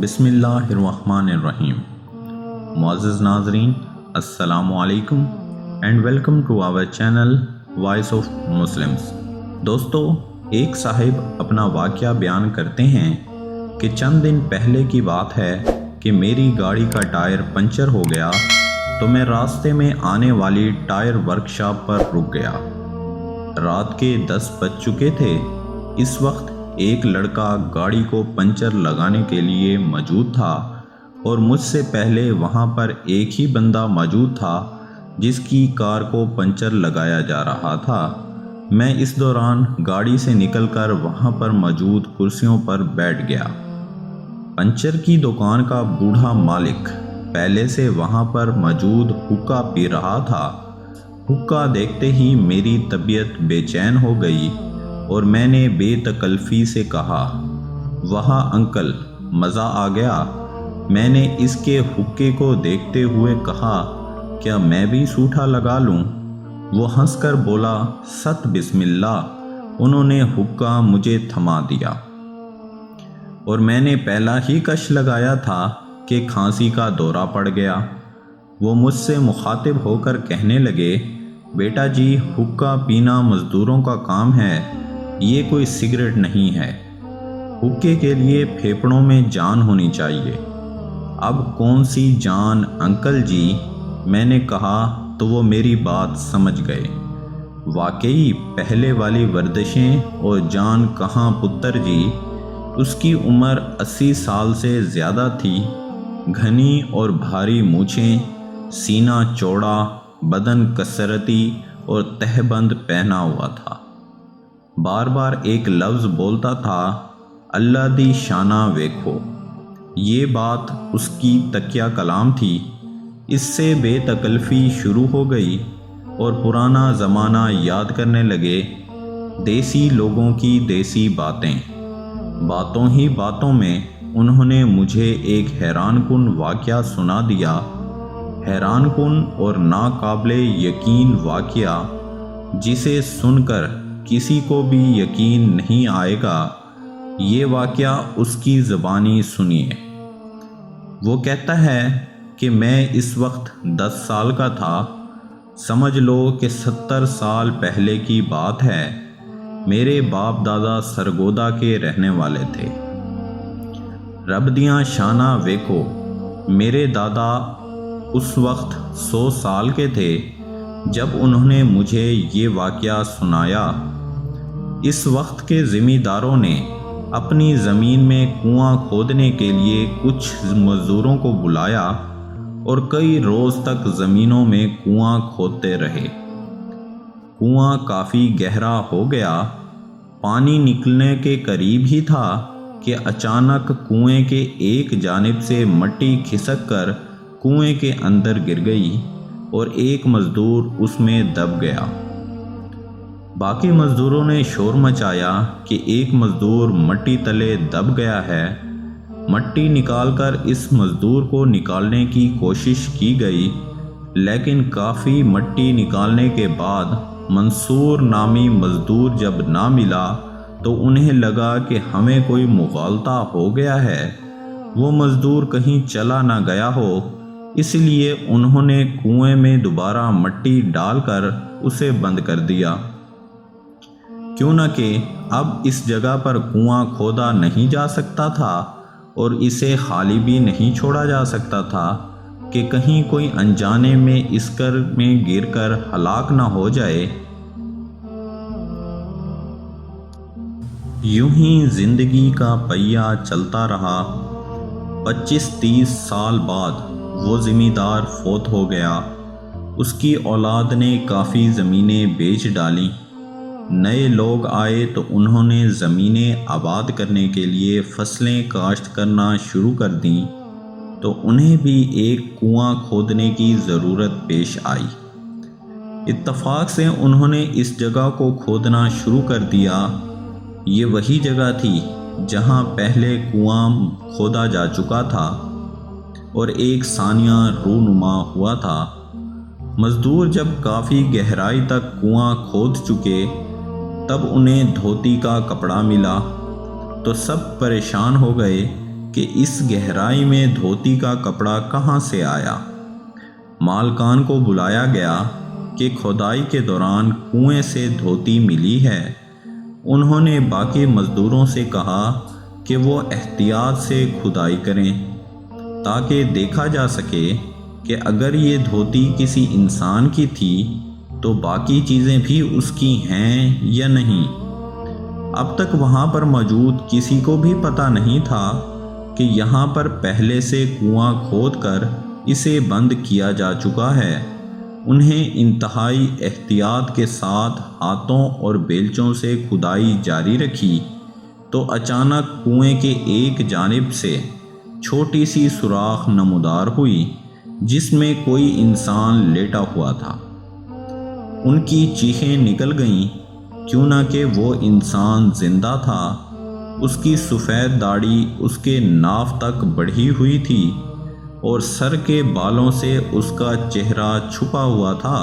بسم اللہ الرحمن الرحیم۔ معزز ناظرین، السلام علیکم and welcome to our channel voice of Muslims. دوستو، ایک صاحب اپنا واقعہ بیان کرتے ہیں کہ چند دن پہلے کی بات ہے کہ میری گاڑی کا ٹائر پنچر ہو گیا تو میں راستے میں آنے والی ٹائر ورکشاپ پر رک گیا۔ رات کے 10 بج چکے تھے۔ اس وقت ایک لڑکا گاڑی کو پنچر لگانے کے لیے موجود تھا اور مجھ سے پہلے وہاں پر ایک ہی بندہ موجود تھا جس کی کار کو پنچر لگایا جا رہا تھا۔ میں اس دوران گاڑی سے نکل کر وہاں پر موجود کرسیوں پر بیٹھ گیا۔ پنچر کی دکان کا بوڑھا مالک پہلے سے وہاں پر موجود حقہ پی رہا تھا۔ حقہ دیکھتے ہی میری طبیعت بے چین ہو گئی اور میں نے بے تکلفی سے کہا، واہ انکل، مزہ آ گیا۔ میں نے اس کے حقے کو دیکھتے ہوئے کہا، کیا میں بھی سوٹھا لگا لوں؟ وہ ہنس کر بولا، ست بسم اللہ۔ انہوں نے حقہ مجھے تھما دیا اور میں نے پہلا ہی کش لگایا تھا کہ کھانسی کا دورہ پڑ گیا۔ وہ مجھ سے مخاطب ہو کر کہنے لگے، بیٹا جی، حقہ پینا مزدوروں کا کام ہے، یہ کوئی سگریٹ نہیں ہے۔ حقے کے لیے پھیپھڑوں میں جان ہونی چاہیے۔ اب کون سی جان انکل جی؟ میں نے کہا تو وہ میری بات سمجھ گئے۔ واقعی پہلے والی ورزشیں اور جان کہاں پتر جی۔ اس کی عمر 80 سال سے زیادہ تھی۔ گھنی اور بھاری مونچھیں، سینہ چوڑا، بدن کثرتی اور تہبند پہنا ہوا تھا۔ بار بار ایک لفظ بولتا تھا، اللہ دی شانہ ویکھو۔ یہ بات اس کی تکیہ کلام تھی۔ اس سے بے تکلفی شروع ہو گئی اور پرانا زمانہ یاد کرنے لگے۔ دیسی لوگوں کی دیسی باتیں۔ باتوں ہی باتوں میں انہوں نے مجھے ایک حیران کن واقعہ سنا دیا۔ حیران کن اور ناقابل یقین واقعہ جسے سن کر کسی کو بھی یقین نہیں آئے گا۔ یہ واقعہ اس کی زبانی سنیے۔ وہ کہتا ہے کہ میں اس وقت 10 سال کا تھا۔ سمجھ لو کہ 70 سال پہلے کی بات ہے۔ میرے باپ دادا سرگودا کے رہنے والے تھے۔ رب دیاں شانہ ویکھو، میرے دادا اس وقت 100 سال کے تھے جب انہوں نے مجھے یہ واقعہ سنایا۔ اس وقت کے زمینداروں نے اپنی زمین میں کنواں کھودنے کے لیے کچھ مزدوروں کو بلایا اور کئی روز تک زمینوں میں کنواں کھودتے رہے۔ کنواں کافی گہرا ہو گیا، پانی نکلنے کے قریب ہی تھا کہ اچانک کنویں کے ایک جانب سے مٹی کھسک کر کنویں کے اندر گر گئی اور ایک مزدور اس میں دب گیا۔ باقی مزدوروں نے شور مچایا کہ ایک مزدور مٹی تلے دب گیا ہے۔ مٹی نکال کر اس مزدور کو نکالنے کی کوشش کی گئی، لیکن کافی مٹی نکالنے کے بعد منصور نامی مزدور جب نہ ملا تو انہیں لگا کہ ہمیں کوئی مغالطہ ہو گیا ہے، وہ مزدور کہیں چلا نہ گیا ہو، اس لیے انہوں نے کنویں میں دوبارہ مٹی ڈال کر اسے بند کر دیا۔ کیوں نہ کہ اب اس جگہ پر کنواں کھودا نہیں جا سکتا تھا اور اسے خالی بھی نہیں چھوڑا جا سکتا تھا کہ کہیں کوئی انجانے میں اس میں گر کر ہلاک نہ ہو جائے۔ یوں ہی زندگی کا پہیہ چلتا رہا۔ 25-30 سال بعد وہ زمیندار فوت ہو گیا۔ اس کی اولاد نے کافی زمینیں بیچ ڈالیں۔ نئے لوگ آئے تو انہوں نے زمینیں آباد کرنے کے لیے فصلیں کاشت کرنا شروع کر دیں تو انہیں بھی ایک کنواں کھودنے کی ضرورت پیش آئی۔ اتفاق سے انہوں نے اس جگہ کو کھودنا شروع کر دیا۔ یہ وہی جگہ تھی جہاں پہلے کنواں کھودا جا چکا تھا اور ایک ثانیہ رونما ہوا تھا۔ مزدور جب کافی گہرائی تک کنواں کھود چکے تب انہیں دھوتی کا کپڑا ملا تو سب پریشان ہو گئے کہ اس گہرائی میں دھوتی کا کپڑا کہاں سے آیا۔ مالکان کو بلایا گیا کہ کھدائی کے دوران کنویں سے دھوتی ملی ہے۔ انہوں نے باقی مزدوروں سے کہا کہ وہ احتیاط سے کھدائی کریں تاکہ دیکھا جا سکے کہ اگر یہ دھوتی کسی انسان کی تھی تو باقی چیزیں بھی اس کی ہیں یا نہیں۔ اب تک وہاں پر موجود کسی کو بھی پتہ نہیں تھا کہ یہاں پر پہلے سے کنواں کھود کر اسے بند کیا جا چکا ہے۔ انہیں انتہائی احتیاط کے ساتھ ہاتھوں اور بیلچوں سے کھدائی جاری رکھی تو اچانک کنویں کے ایک جانب سے چھوٹی سی سوراخ نمودار ہوئی جس میں کوئی انسان لیٹا ہوا تھا۔ ان کی چیخیں نکل گئیں، کیوں نہ کہ وہ انسان زندہ تھا۔ اس کی سفید داڑھی اس کے ناف تک بڑھی ہوئی تھی اور سر کے بالوں سے اس کا چہرہ چھپا ہوا تھا۔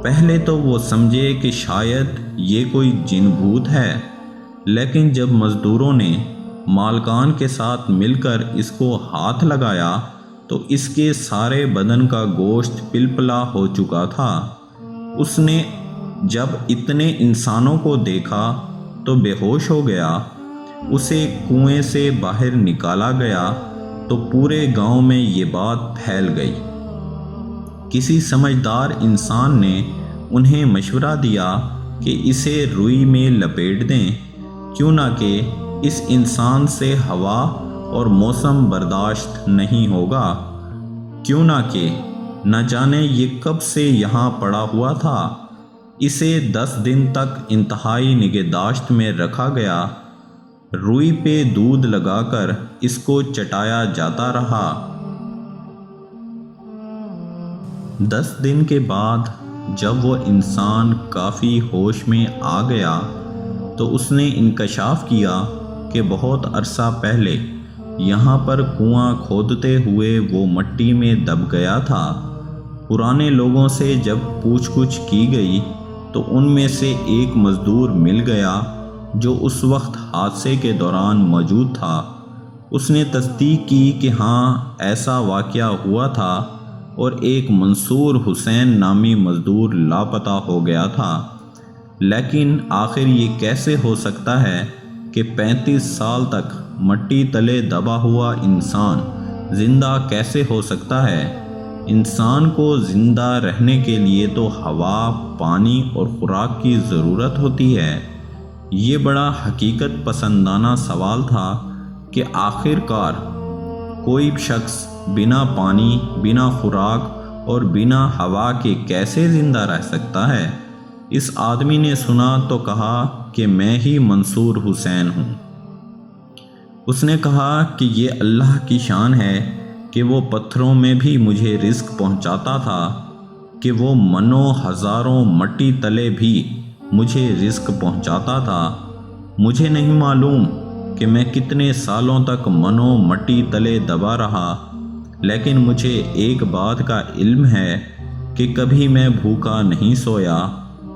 پہلے تو وہ سمجھے کہ شاید یہ کوئی جن بھوت ہے، لیکن جب مزدوروں نے مالکان کے ساتھ مل کر اس کو ہاتھ لگایا تو اس کے سارے بدن کا گوشت پلپلا ہو چکا تھا۔ اس نے جب اتنے انسانوں کو دیکھا تو بے ہوش ہو گیا۔ اسے کنویں سے باہر نکالا گیا تو پورے گاؤں میں یہ بات پھیل گئی۔ کسی سمجھدار انسان نے انہیں مشورہ دیا کہ اسے روئی میں لپیٹ دیں، کیوں نہ کہ اس انسان سے ہوا اور موسم برداشت نہیں ہوگا، کیوں نہ کہ نہ جانے یہ کب سے یہاں پڑا ہوا تھا۔ اسے 10 دن تک انتہائی نگہداشت میں رکھا گیا۔ روئی پہ دودھ لگا کر اس کو چٹایا جاتا رہا۔ 10 دن کے بعد جب وہ انسان کافی ہوش میں آ گیا تو اس نے انکشاف کیا کہ بہت عرصہ پہلے یہاں پر کنواں کھودتے ہوئے وہ مٹی میں دب گیا تھا۔ پرانے لوگوں سے جب پوچھ گچھ کی گئی تو ان میں سے ایک مزدور مل گیا جو اس وقت حادثے کے دوران موجود تھا۔ اس نے تصدیق کی کہ ہاں ایسا واقعہ ہوا تھا اور ایک منصور حسین نامی مزدور لاپتہ ہو گیا تھا۔ لیکن آخر یہ کیسے ہو سکتا ہے کہ 35 سال تک مٹی تلے دبا ہوا انسان زندہ کیسے ہو سکتا ہے؟ انسان کو زندہ رہنے کے لیے تو ہوا، پانی اور خوراک کی ضرورت ہوتی ہے۔ یہ بڑا حقیقت پسندانہ سوال تھا کہ آخر کار کوئی شخص بنا پانی، بنا خوراک اور بنا ہوا کے کیسے زندہ رہ سکتا ہے؟ اس آدمی نے سنا تو کہا کہ میں ہی منصور حسین ہوں۔ اس نے کہا کہ یہ اللہ کی شان ہے کہ وہ پتھروں میں بھی مجھے رزق پہنچاتا تھا، کہ وہ منوں ہزاروں مٹی تلے بھی مجھے رزق پہنچاتا تھا۔ مجھے نہیں معلوم کہ میں کتنے سالوں تک منوں مٹی تلے دبا رہا، لیکن مجھے ایک بات کا علم ہے کہ کبھی میں بھوکا نہیں سویا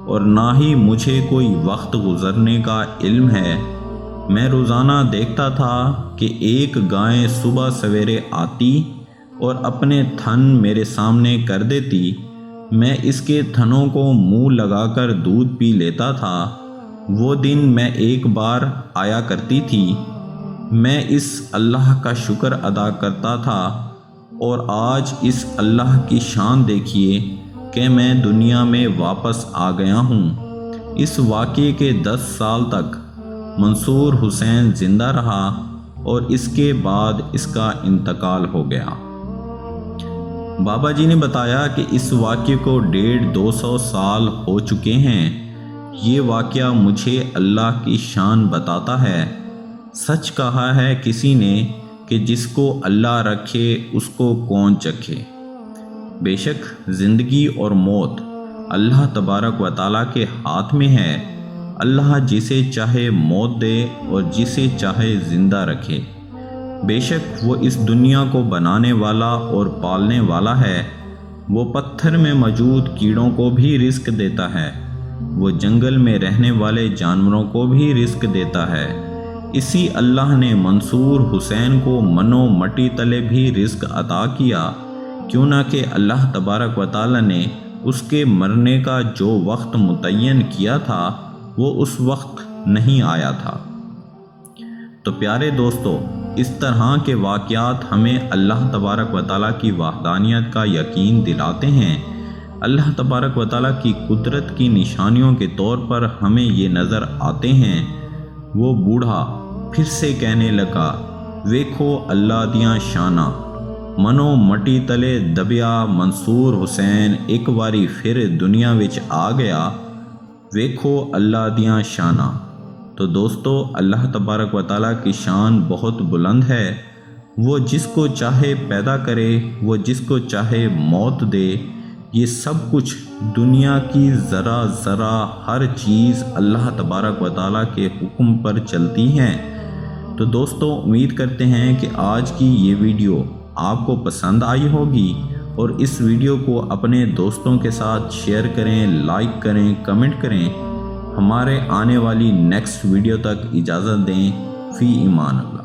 اور نہ ہی مجھے کوئی وقت گزرنے کا علم ہے۔ میں روزانہ دیکھتا تھا کہ ایک گائے صبح سویرے آتی اور اپنے تھن میرے سامنے کر دیتی۔ میں اس کے تھنوں کو منہ لگا کر دودھ پی لیتا تھا۔ وہ دن میں ایک بار آیا کرتی تھی۔ میں اس اللہ کا شکر ادا کرتا تھا، اور آج اس اللہ کی شان دیکھیے کہ میں دنیا میں واپس آ گیا ہوں۔ اس واقعے کے 10 سال تک منصور حسین زندہ رہا اور اس کے بعد اس کا انتقال ہو گیا۔ بابا جی نے بتایا کہ اس واقعے کو 150-200 سال ہو چکے ہیں۔ یہ واقعہ مجھے اللہ کی شان بتاتا ہے۔ سچ کہا ہے کسی نے کہ جس کو اللہ رکھے اس کو کون چکھے۔ بے شک زندگی اور موت اللہ تبارک و تعالیٰ کے ہاتھ میں ہے۔ اللہ جسے چاہے موت دے اور جسے چاہے زندہ رکھے۔ بے شک وہ اس دنیا کو بنانے والا اور پالنے والا ہے۔ وہ پتھر میں موجود کیڑوں کو بھی رزق دیتا ہے۔ وہ جنگل میں رہنے والے جانوروں کو بھی رزق دیتا ہے۔ اسی اللہ نے منصور حسین کو منو مٹی تلے بھی رزق عطا کیا، کیوں نہ کہ اللہ تبارک و تعالی نے اس کے مرنے کا جو وقت متعین کیا تھا وہ اس وقت نہیں آیا تھا۔ تو پیارے دوستو، اس طرح کے واقعات ہمیں اللہ تبارک و تعالیٰ کی وحدانیت کا یقین دلاتے ہیں۔ اللہ تبارک و تعالیٰ کی قدرت کی نشانیوں کے طور پر ہمیں یہ نظر آتے ہیں۔ وہ بوڑھا پھر سے کہنے لگا، ویکھو اللہ دیاں شاناں، منو مٹی تلے دبیا منصور حسین ایک واری پھر دنیا وچ آ گیا، ویکھو اللہ دیاں شاناں۔ تو دوستو، اللہ تبارک و تعالیٰ کی شان بہت بلند ہے۔ وہ جس کو چاہے پیدا کرے، وہ جس کو چاہے موت دے، یہ سب کچھ دنیا کی ذرا ذرا ہر چیز اللہ تبارک و تعالیٰ کے حکم پر چلتی ہیں۔ تو دوستو، امید کرتے ہیں کہ آج کی یہ ویڈیو آپ کو پسند آئی ہوگی، اور اس ویڈیو کو اپنے دوستوں کے ساتھ شیئر کریں، لائک کریں، کمنٹ کریں۔ ہمارے آنے والی نیکسٹ ویڈیو تک اجازت دیں۔ فی امان اللہ۔